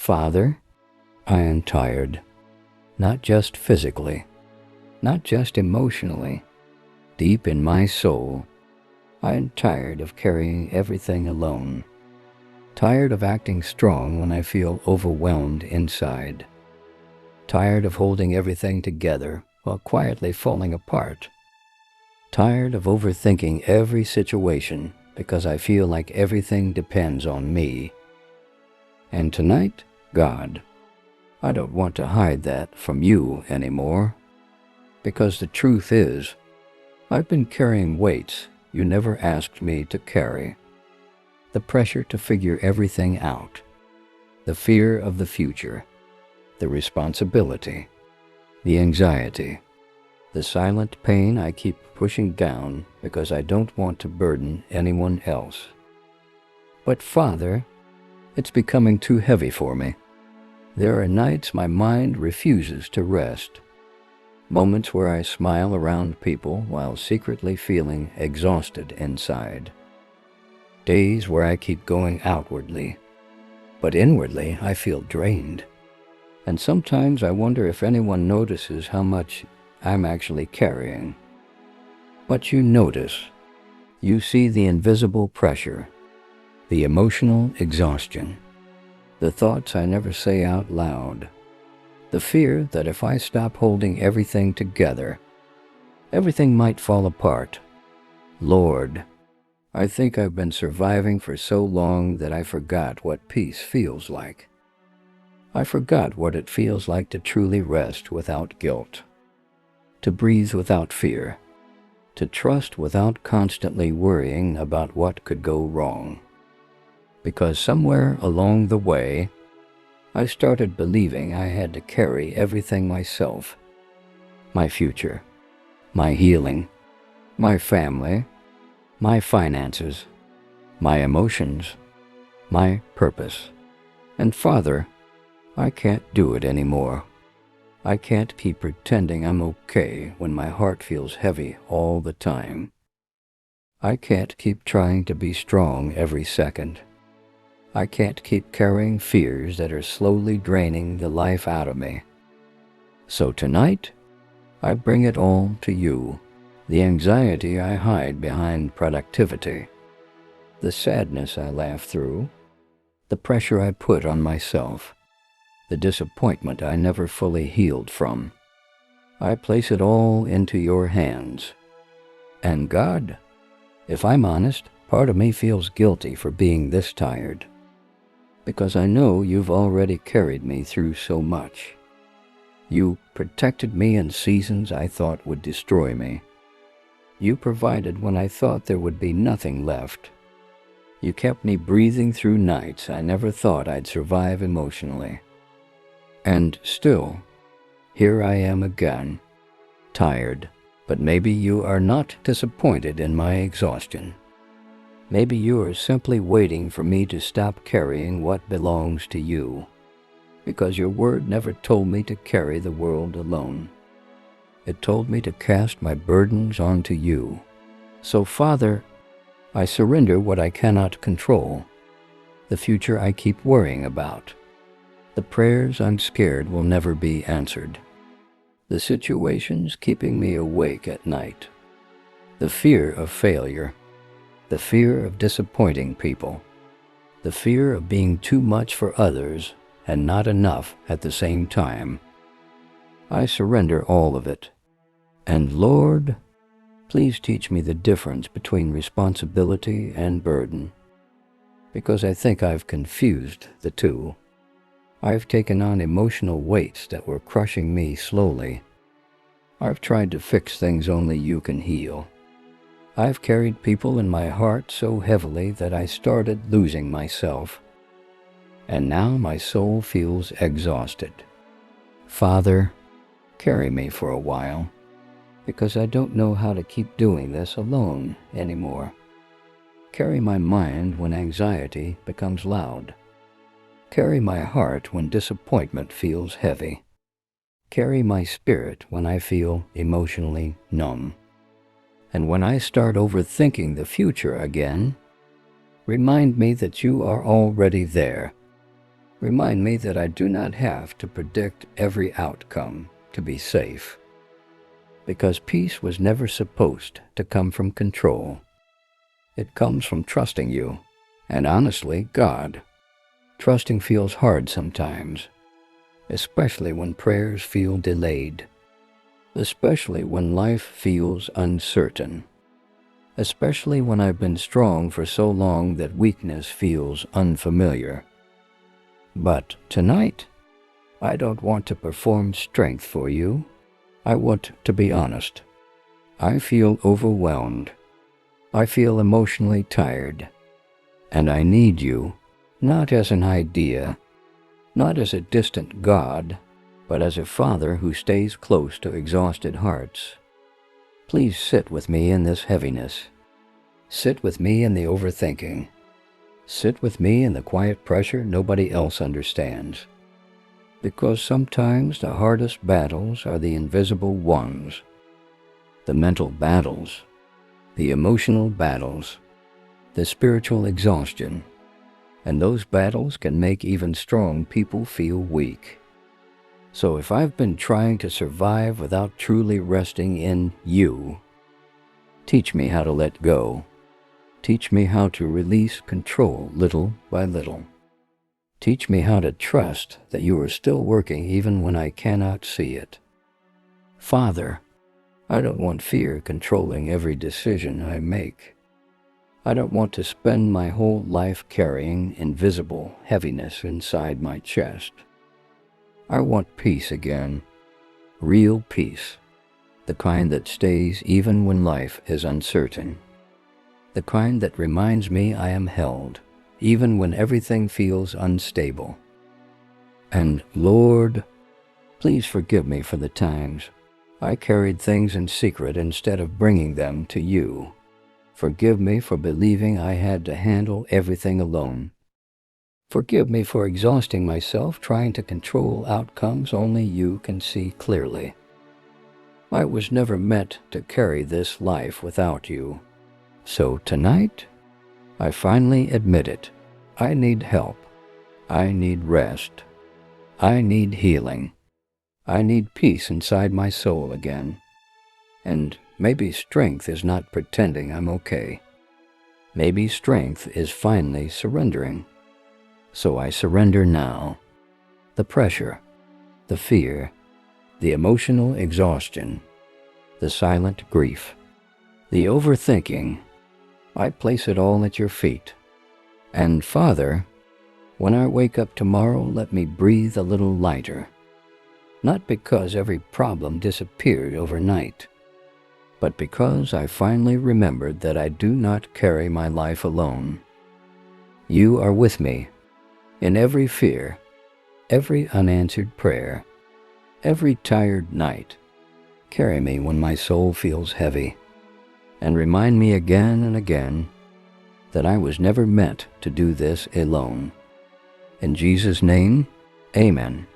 Father, I am tired, not just physically, not just emotionally. Deep in my soul, I am tired of carrying everything alone. Tired of acting strong when I feel overwhelmed inside. Tired of holding everything together while quietly falling apart. Tired of overthinking every situation because I feel like everything depends on me. And tonight, God, I don't want to hide that from you anymore. Because the truth is, I've been carrying weights you never asked me to carry. The pressure to figure everything out. The fear of the future. The responsibility. The anxiety. The silent pain I keep pushing down because I don't want to burden anyone else. But Father, it's becoming too heavy for me. There are nights my mind refuses to rest. Moments where I smile around people while secretly feeling exhausted inside. Days where I keep going outwardly, but inwardly I feel drained. And sometimes I wonder if anyone notices how much I'm actually carrying. But you notice. You see the invisible pressure, the emotional exhaustion, the thoughts I never say out loud, the fear that if I stop holding everything together, everything might fall apart. Lord, I think I've been surviving for so long that I forgot what peace feels like. I forgot what it feels like to truly rest without guilt, to breathe without fear, to trust without constantly worrying about what could go wrong. Because somewhere along the way, I started believing I had to carry everything myself. My future, my healing, my family, my finances, my emotions, my purpose. And Father, I can't do it anymore. I can't keep pretending I'm okay when my heart feels heavy all the time. I can't keep trying to be strong every second. I can't keep carrying fears that are slowly draining the life out of me. So tonight, I bring it all to you. The anxiety I hide behind productivity. The sadness I laugh through. The pressure I put on myself. The disappointment I never fully healed from. I place it all into your hands. And God, if I'm honest, part of me feels guilty for being this tired. Because I know you've already carried me through so much. You protected me in seasons I thought would destroy me. You provided when I thought there would be nothing left. You kept me breathing through nights I never thought I'd survive emotionally. And still, here I am again, tired, but maybe you are not disappointed in my exhaustion. Maybe you are simply waiting for me to stop carrying what belongs to you, because your word never told me to carry the world alone. It told me to cast my burdens onto you. So, Father, I surrender what I cannot control, the future I keep worrying about, the prayers I'm scared will never be answered, the situations keeping me awake at night, the fear of failure, the fear of disappointing people, the fear of being too much for others and not enough at the same time. I surrender all of it. And Lord, please teach me the difference between responsibility and burden, because I think I've confused the two. I've taken on emotional weights that were crushing me slowly. I've tried to fix things only you can heal. I've carried people in my heart so heavily that I started losing myself. And now my soul feels exhausted. Father, carry me for a while, because I don't know how to keep doing this alone anymore. Carry my mind when anxiety becomes loud. Carry my heart when disappointment feels heavy. Carry my spirit when I feel emotionally numb. And when I start overthinking the future again, remind me that you are already there, Remind me that I do not have to predict every outcome to be safe, because peace was never supposed to come from control. It comes from trusting you, and honestly, God. Trusting feels hard sometimes, especially when prayers feel delayed, especially when life feels uncertain, especially when I've been strong for so long that weakness feels unfamiliar. But tonight, I don't want to perform strength for you. I want to be honest. I feel overwhelmed. I feel emotionally tired. And I need you, not as an idea, not as a distant God, but as a father who stays close to exhausted hearts. Please sit with me in this heaviness. Sit with me in the overthinking. Sit with me in the quiet pressure nobody else understands. Because sometimes the hardest battles are the invisible ones. The mental battles, the emotional battles, the spiritual exhaustion. And those battles can make even strong people feel weak. So if I've been trying to survive without truly resting in you, teach me how to let go. Teach me how to release control little by little. Teach me how to trust that you are still working even when I cannot see it. Father, I don't want fear controlling every decision I make. I don't want to spend my whole life carrying invisible heaviness inside my chest. I want peace again, real peace, the kind that stays even when life is uncertain. The kind that reminds me I am held, even when everything feels unstable. And Lord, please forgive me for the times I carried things in secret instead of bringing them to you. Forgive me for believing I had to handle everything alone. Forgive me for exhausting myself trying to control outcomes only you can see clearly. I was never meant to carry this life without you. So tonight, I finally admit it. I need help. I need rest. I need healing. I need peace inside my soul again. And maybe strength is not pretending I'm okay. Maybe strength is finally surrendering. So I surrender now. The pressure, the fear, the emotional exhaustion, the silent grief, the overthinking, I place it all at your feet. And Father, when I wake up tomorrow, let me breathe a little lighter. Not because every problem disappeared overnight, but because I finally remembered that I do not carry my life alone. You are with me in every fear, every unanswered prayer, every tired night. Carry me when my soul feels heavy, and remind me again and again that I was never meant to do this alone. In Jesus' name, amen.